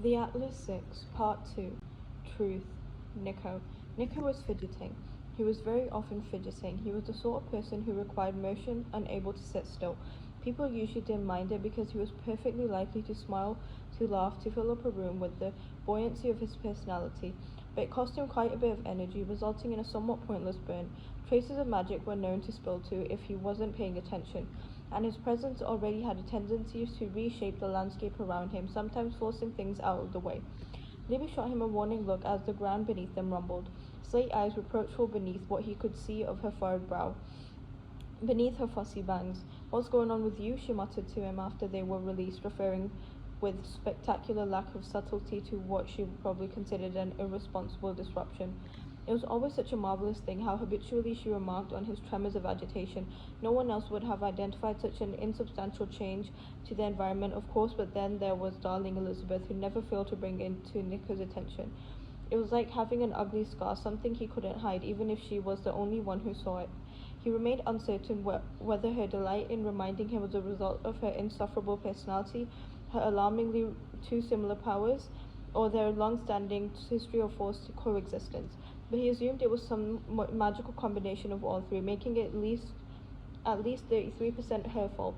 The Atlas 6, Part 2. Truth. Nico. Nico was fidgeting. He was very often fidgeting. He was the sort of person who required motion, unable to sit still. People usually didn't mind it because he was perfectly likely to smile, to laugh, to fill up a room with the buoyancy of his personality. But it cost him quite a bit of energy, resulting in a somewhat pointless burn. Traces of magic were known to spill too if he wasn't paying attention, and his presence already had a tendency to reshape the landscape around him, sometimes forcing things out of the way. Libby shot him a warning look as the ground beneath them rumbled, slate eyes reproachful beneath what he could see of her furrowed brow, beneath her fussy bangs. "What's going on with you?" she muttered to him after they were released, referring with spectacular lack of subtlety to what she probably considered an irresponsible disruption. It was always such a marvelous thing how habitually she remarked on his tremors of agitation. No one else would have identified such an insubstantial change to the environment, of course, but then there was darling Elizabeth, who never failed to bring it to Nico's attention. It was like having an ugly scar, something he couldn't hide, even if she was the only one who saw it. He remained uncertain whether her delight in reminding him was a result of her insufferable personality, her alarmingly too similar powers, or their long-standing history of forced coexistence. But he assumed it was some magical combination of all three, making it at least 33% her fault.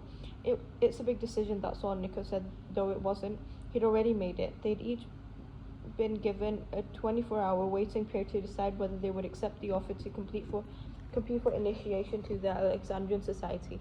It's a big decision, that's all, Nico said, though it wasn't. He'd already made it. They'd each been given a 24-hour waiting period to decide whether they would accept the offer to compete for initiation to the Alexandrian Society.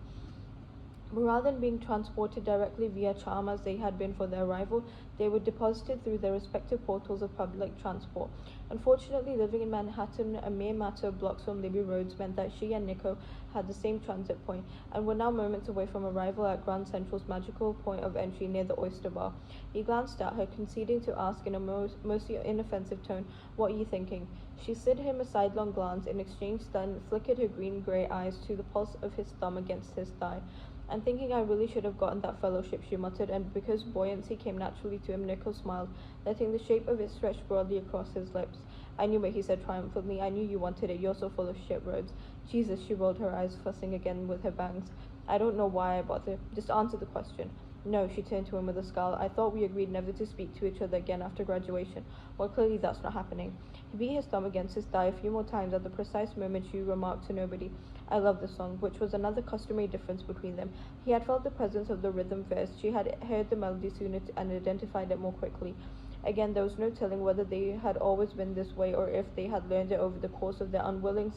But rather than being transported directly via tram as they had been for their arrival, they were deposited through their respective portals of public transport. Unfortunately, living in Manhattan, a mere matter of blocks from Libby Roads, meant that she and Nico had the same transit point, and were now moments away from arrival at Grand Central's magical point of entry near the Oyster Bar. He glanced at her, conceding to ask in a mostly inoffensive tone, "What are you thinking?" She slid him a sidelong glance. In exchange, then flickered her green-grey eyes to the pulse of his thumb against his thigh. "I'm thinking I really should have gotten that fellowship," she muttered, and because buoyancy came naturally to him, Nico smiled, letting the shape of it stretch broadly across his lips. "I knew it," he said triumphantly. "I knew you wanted it. You're so full of shit, Rhodes." "Jesus," she rolled her eyes, fussing again with her bangs. "I don't know why I bother. Just answer the question." "No," she turned to him with a scowl. "I thought we agreed never to speak to each other again after graduation. Well, clearly that's not happening." He beat his thumb against his thigh a few more times at the precise moment she remarked to nobody, "I love the song," which was another customary difference between them. He had felt the presence of the rhythm first. She had heard the melody sooner and identified it more quickly. Again, there was no telling whether they had always been this way or if they had learned it over the course of their unwilling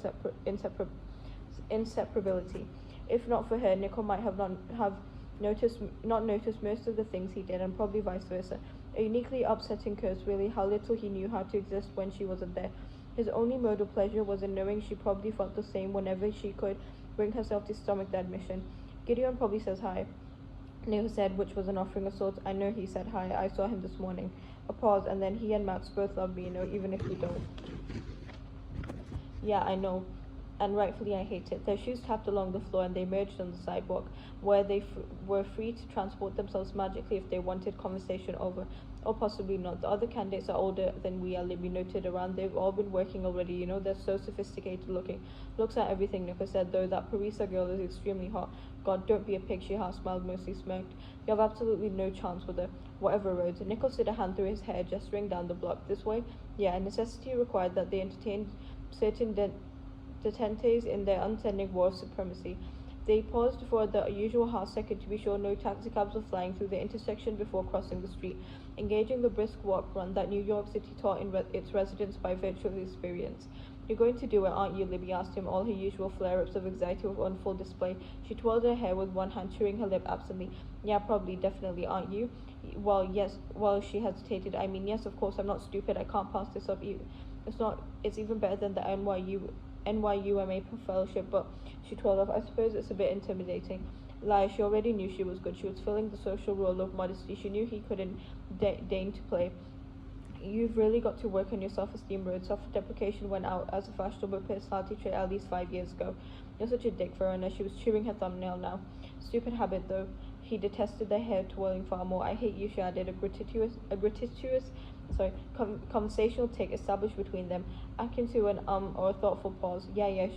inseparability. If not for her, Nico might have not noticed most of the things he did, and probably vice versa. A uniquely upsetting curse, really, how little he knew how to exist when she wasn't there. His only mode of pleasure was in knowing she probably felt the same whenever she could bring herself to stomach the admission. "Gideon probably says hi," Neil said, which was an offering of sorts. "I know he said hi. I saw him this morning." A pause, and then, "He and Max both love me, even if you don't." "Yeah, I know. And rightfully I hate it." Their shoes tapped along the floor and they emerged on the sidewalk, where they were free to transport themselves magically if they wanted conversation over. Or possibly not. "The other candidates are older than we are," Libby noted around. "They've all been working already, they're so sophisticated looking." "Looks at everything," Nico said, "though that Parisa girl is extremely hot." "God, don't be a pig," she half smiled, mostly smirked. "You have absolutely no chance with her." "Whatever, Rhodes." Nico slid a hand through his hair, gesturing down the block. "This way?" "Yeah, necessity required that they entertained certain detentes in their unending war of supremacy." They paused for the usual half second to be sure no taxicabs were flying through the intersection before crossing the street, engaging the brisk walk-run that New York City taught its residents by virtue of experience. "You're going to do it, aren't you?" Libby asked him, all her usual flare-ups of anxiety on full display. She twirled her hair with one hand, chewing her lip absently. "Yeah, probably, definitely, aren't you?" "Well, yes." Well, she hesitated. "I mean, yes, of course, I'm not stupid. I can't pass this up. It's even better than the NYUMA fellowship, but," she twirled off, "I suppose it's a bit intimidating." Lie, she already knew she was good. She was filling the social role of modesty she knew he couldn't deign to play. "You've really got to work on your self-esteem, Rhodes." Self-deprecation went out as a fashionable personality trait at least 5 years ago. "You're such a dick, Verona." She was chewing her thumbnail now. "Stupid habit, though." He detested the hair twirling far more. "I hate you," she added, a conversational tick established between them, akin to an or a thoughtful pause. "Yeah,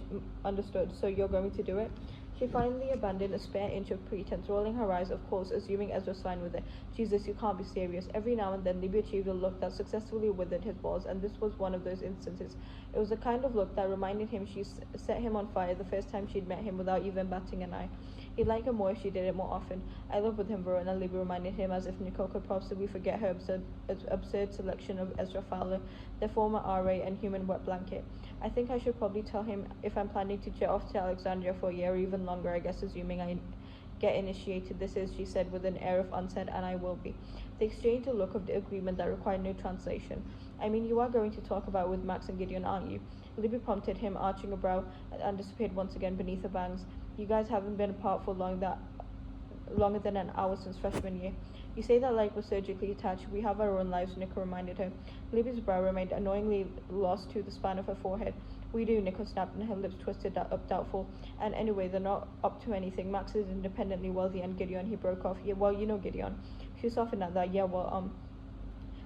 understood. So you're going to do it?" She finally abandoned a spare inch of pretense, rolling her eyes, of course, assuming Ezra's fine with it. Jesus, you can't be serious. Every now and then, Libby achieved a look that successfully withered his balls, and this was one of those instances. It was the kind of look that reminded him she set him on fire the first time she'd met him without even batting an eye. He'd like her more if she did it more often. I love with him, Verona, Libby reminded him, as if Nicole could possibly forget her absurd selection of Ezra Fowler, their former RA and human wet blanket. I think I should probably tell him if I'm planning to jet off to Alexandria for a year or even longer, I guess, assuming I get initiated. This is, she said with an air of unsaid, and I will be. They exchanged a look of agreement that required no translation. I mean, you are going to talk about it with Max and Gideon, aren't you? Libby prompted him, arching a brow and disappeared once again beneath her bangs. You guys haven't been apart for longer than an hour since freshman year. You say that like we're surgically attached. We have our own lives, Nico reminded her. Libby's brow remained annoyingly lost to the span of her forehead. We do, Nico snapped, and her lips twisted up doubtful. And anyway, they're not up to anything. Max is independently wealthy, and Gideon, he broke off. Yeah, well, you know Gideon. She softened at that. Yeah, well,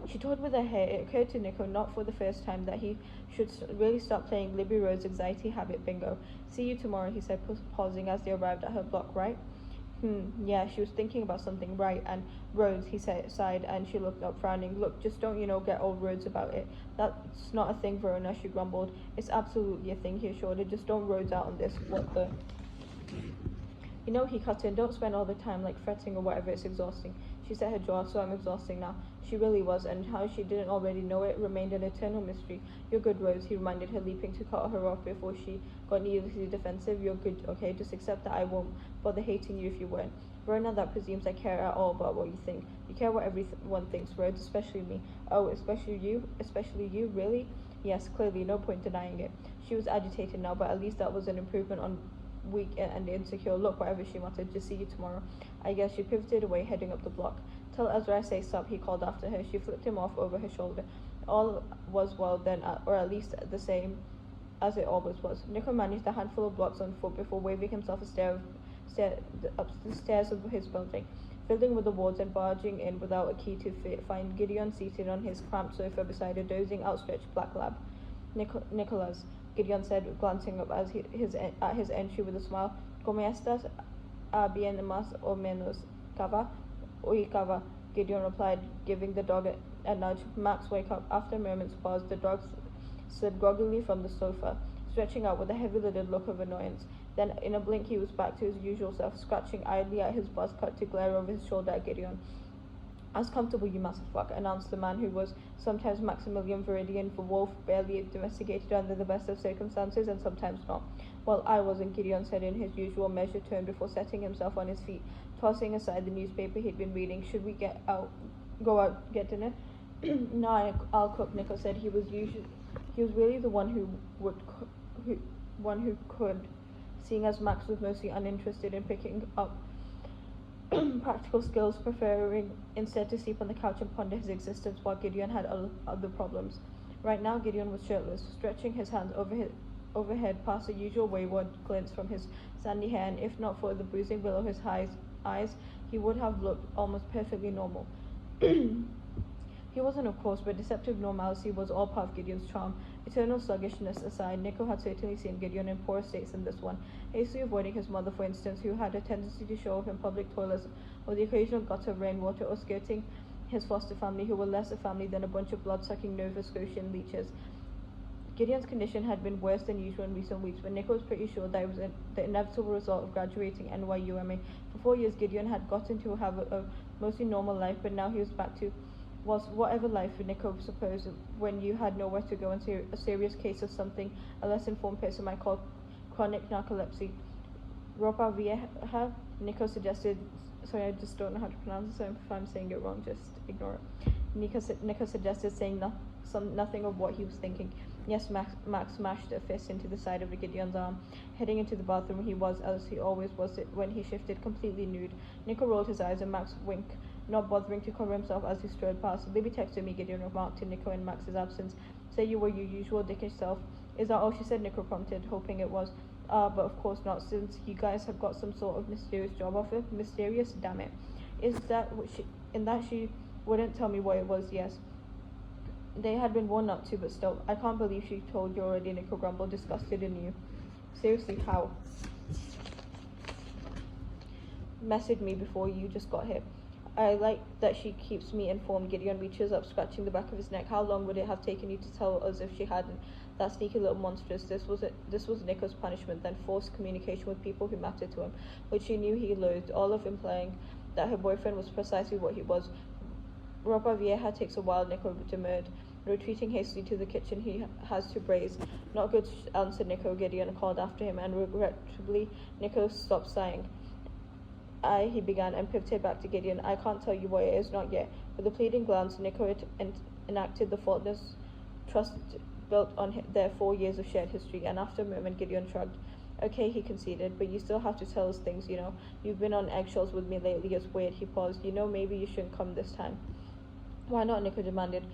She toyed with her hair. It occurred to Nico, not for the first time, that he should really stop playing Libby Rhodes' anxiety habit bingo. See you tomorrow, he said, pausing as they arrived at her block, right? Yeah, she was thinking about something, right, and Rhodes, he sighed, and she looked up, frowning. Look, just don't, get old Rhodes about it. That's not a thing, Verona, she grumbled. It's absolutely a thing, he assured her. Just don't Rhodes out on this. What the... He cut in, don't spend all the time, fretting or whatever, it's exhausting. She set her jaw, so I'm exhausting now. She really was, and how she didn't already know it remained an eternal mystery. You're good, Rose, he reminded her, leaping to cut her off before she got needlessly defensive. You're good, okay? Just accept that I won't bother hating you if you weren't. Verona, that presumes I care at all about what you think. You care what everyone thinks, Rose, especially me. Oh, especially you? Especially you? Really? Yes, clearly, no point denying it. She was agitated now, but at least that was an improvement on weak and insecure. Look, whatever, she muttered, just see you tomorrow. I guess. She pivoted away, heading up the block. Tell Ezra I say stop, he called after her. She flipped him off over her shoulder. All was well then, or at least the same as it always was. Nico managed a handful of blocks on foot before waving himself up the stairs of his building, fiddling with the wards and barging in without a key to find Gideon seated on his cramped sofa beside a dozing, outstretched black lab. Nicholas, Gideon said, glancing up at his entry with a smile. ¿Cómo estás? Bien más o menos. ¿Cava? Oi, cava, Gideon replied, giving the dog a nudge. Max, wake up. After a moment's pause, the dog slid groggily from the sofa, stretching out with a heavy-lidded look of annoyance. Then, in a blink, he was back to his usual self, scratching idly at his buzz cut to glare over his shoulder at Gideon. As comfortable, you massive fuck, announced the man who was sometimes Maximilian Viridian for Wolf, barely domesticated under the best of circumstances, and sometimes not. Well, I wasn't, Gideon said in his usual measured tone before setting himself on his feet, tossing aside the newspaper he'd been reading. Should we go out, get dinner? No, I'll cook, Nico said. He was really the one who could, seeing as Max was mostly uninterested in picking up practical skills, preferring instead to sleep on the couch and ponder his existence while Gideon had other problems. Right now, Gideon was shirtless, stretching his hands overhead past the usual wayward glints from his sandy hair, and if not for the bruising below his eyes, he would have looked almost perfectly normal. He wasn't, of course, but deceptive normalcy was all part of Gideon's charm. Eternal sluggishness aside, Nico had certainly seen Gideon in poorer states than this one, hastily avoiding his mother, for instance, who had a tendency to show off in public toilets or the occasional gutter of rainwater, or skirting his foster family, who were less a family than a bunch of blood-sucking Nova Scotian leeches. Gideon's condition had been worse than usual in recent weeks, but Nico was pretty sure that it was the inevitable result of graduating NYUMA. For 4 years, Gideon had gotten to have a mostly normal life, but now he was back to whatever life Nico supposed when you had nowhere to go and a serious case of something a less informed person might call chronic narcolepsy. Ropa Vieja, Nico suggested. Sorry, I just don't know how to pronounce it, so if I'm saying it wrong, just ignore it. Nico suggested, saying nothing of what he was thinking. Yes, Max smashed a fist into the side of Gideon's arm. Heading into the bathroom, he was, as he always was when he shifted, completely nude. Nico rolled his eyes and Max winked, not bothering to cover himself as he strode past. Libby texted me, Gideon remarked to Nico in Max's absence. Say you were your usual dickish self. Is that all she said? Nico prompted, hoping it was. But of course not, since you guys have got some sort of mysterious job offer. Mysterious? Damn it. Is that what she wouldn't tell me what it was? Yes. They had been warned not to, but still. I can't believe she told you already, Nico grumbled, disgusted in you. Seriously, how? messaged me before you just got here. I like that she keeps me informed. Gideon reaches up, scratching the back of his neck. How long would it have taken you to tell us if she hadn't? That sneaky little monstrous. This was Nico's punishment, then forced communication with people who mattered to him, which she knew he loathed, all of implying that her boyfriend was precisely what he was. Ropa Vieja takes a while, Nico demurred. Retreating hastily to the kitchen, he has to braise. Not good, answered Nico. Gideon called after him, and regrettably, Nico stopped sighing. He began, and pivoted back to Gideon. I can't tell you what it is, not yet. With a pleading glance, Nico enacted the faultless trust built on their 4 years of shared history, and after a moment, Gideon shrugged. Okay, he conceded, but you still have to tell us things, you know. You've been on eggshells with me lately. It's weird. He paused. You know, maybe you shouldn't come this time. Why not? Nico demanded.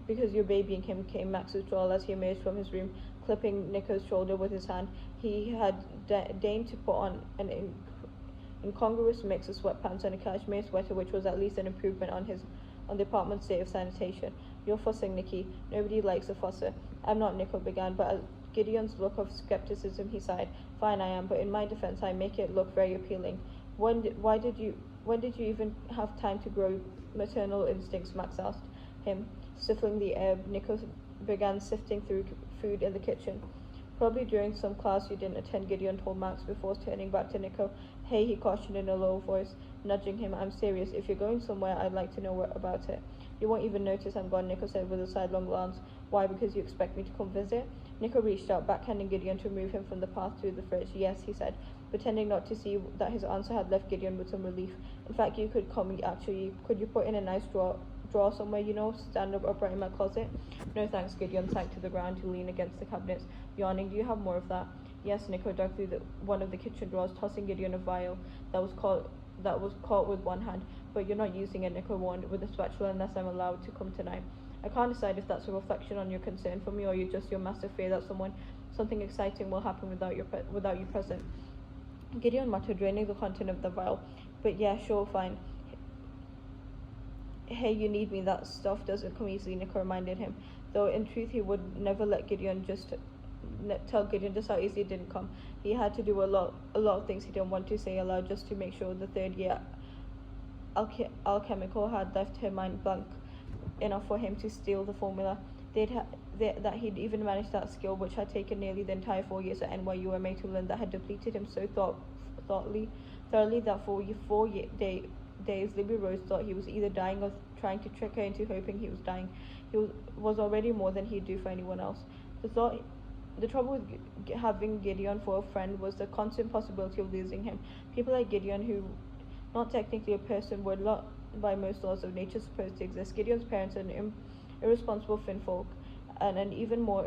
Because you're babying him, came Max's drawl as he emerged from his room, clipping Nico's shoulder with his hand. He had deigned to put on an incongruous mix of sweatpants and a cashmere sweater, which was at least an improvement on the apartment's state of sanitation. You're fussing, Nikki. Nobody likes a fusser. I'm not, Nico began, but at Gideon's look of skepticism, he sighed. Fine, I am, but in my defense, I make it look very appealing. When did you even have time to grow maternal instincts? Max asked him. Stifling the air, Nico began sifting through food in the kitchen. Probably during some class you didn't attend, Gideon told Max before turning back to Nico. Hey, he cautioned in a low voice, nudging him. I'm serious. If you're going somewhere, I'd like to know about it. You won't even notice I'm gone, Nico said with a sidelong glance. Why, because you expect me to come visit? Nico reached out, backhanding Gideon to remove him from the path to the fridge. Yes, he said, pretending not to see that his answer had left Gideon with some relief. In fact, you could come, actually. Could you put in a nice drawer somewhere, you know, stand up upright in my closet? No thanks, Gideon sank to the ground to lean against the cabinets, yawning. Do you have more of that? Yes, Nico dug through one of the kitchen drawers, tossing Gideon a vial that was caught with one hand. But you're not using it, Nico warned, with a spatula, unless I'm allowed to come tonight. I can't decide if that's a reflection on your concern for me or just your massive fear that something exciting will happen without you present. Gideon muttered, draining the content of the vial. But yeah, sure, fine. Hey, you need me. That stuff doesn't come easily, Nico reminded him. Though in truth he would never let Gideon tell Gideon just how easy it didn't come. He had to do a lot of things he didn't want to say aloud just to make sure the third year alchemical had left her mind blank enough for him to steal the formula. That he'd even managed that skill, which had taken nearly the entire 4 years at NYUMA to learn, that had depleted him so thoroughly that for 4 days, Libby Rose thought he was either dying or trying to trick her into hoping he was dying. He was already more than he'd do for anyone else. The trouble with having Gideon for a friend was the constant possibility of losing him. People like Gideon, who, not technically a person, were not by most laws of nature supposed to exist. Gideon's parents, an irresponsible finfolk, and an even more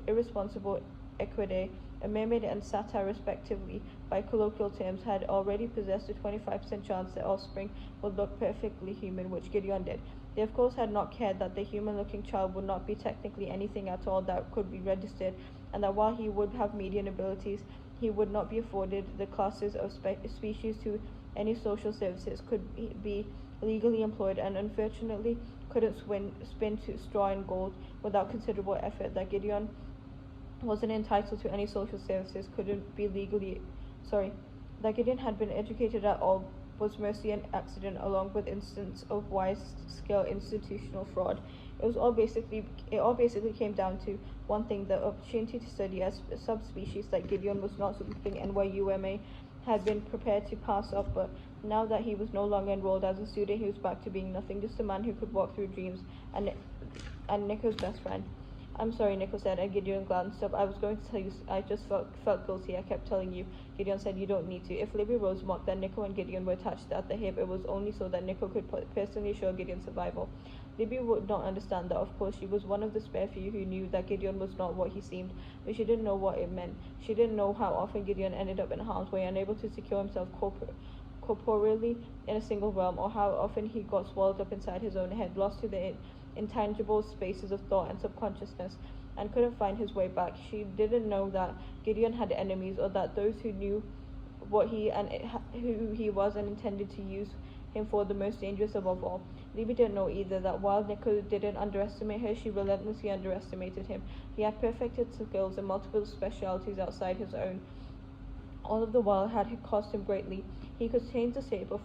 irresponsible Equidae, a mermaid and satyr respectively, by colloquial terms, had already possessed a 25% chance their offspring would look perfectly human, which Gideon did. They of course had not cared that the human-looking child would not be technically anything at all that could be registered, and that while he would have median abilities, he would not be afforded the classes of species to any social services, could be legally employed, and unfortunately couldn't spin to straw and gold without considerable effort. That Gideon wasn't entitled to any social services, that Gideon had been educated at all was mostly an accident, along with instances of wide-scale institutional fraud. It all basically came down to one thing: the opportunity to study as a subspecies that Gideon was not something NYUMA had been prepared to pass up. But now that he was no longer enrolled as a student, he was back to being nothing, just a man who could walk through dreams, and Nico's best friend. I'm sorry, Nico said, and Gideon glanced up. I was going to tell you, I just felt guilty. I kept telling you. Gideon said, you don't need to. If Libby Rose mocked that Nico and Gideon were attached at the hip, it was only so that Nico could personally assure Gideon's survival. Libby would not understand that. Of course, she was one of the spare few who knew that Gideon was not what he seemed, but she didn't know what it meant. She didn't know how often Gideon ended up in harm's way, unable to secure himself corporeally in a single realm, or how often he got swallowed up inside his own head, lost to the intangible spaces of thought and subconsciousness, and couldn't find his way back. She didn't know that Gideon had enemies, or that those who knew who he was and intended to use him for the most dangerous of all. Libby didn't know either that while Nico didn't underestimate her, she relentlessly underestimated him. He had perfected skills in multiple specialities outside his own. All of the while had cost him greatly. He could change the shape of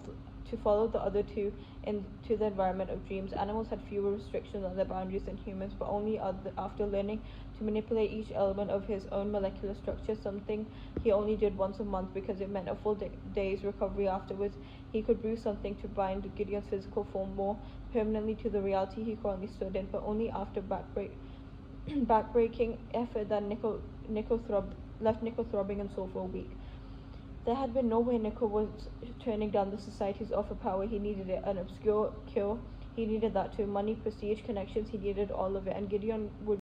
to follow the other two into the environment of dreams. Animals had fewer restrictions on their boundaries than humans, but only after learning to manipulate each element of his own molecular structure, something he only did once a month because it meant a full day's recovery afterwards. He could brew something to bind Gideon's physical form more permanently to the reality he currently stood in, but only after backbreaking effort that left Nico throbbing and sore for a week. There had been no way Nico was turning down the society's offer power. He needed it. An obscure cure, he needed that too. Money, prestige, connections, he needed all of it. And Gideon would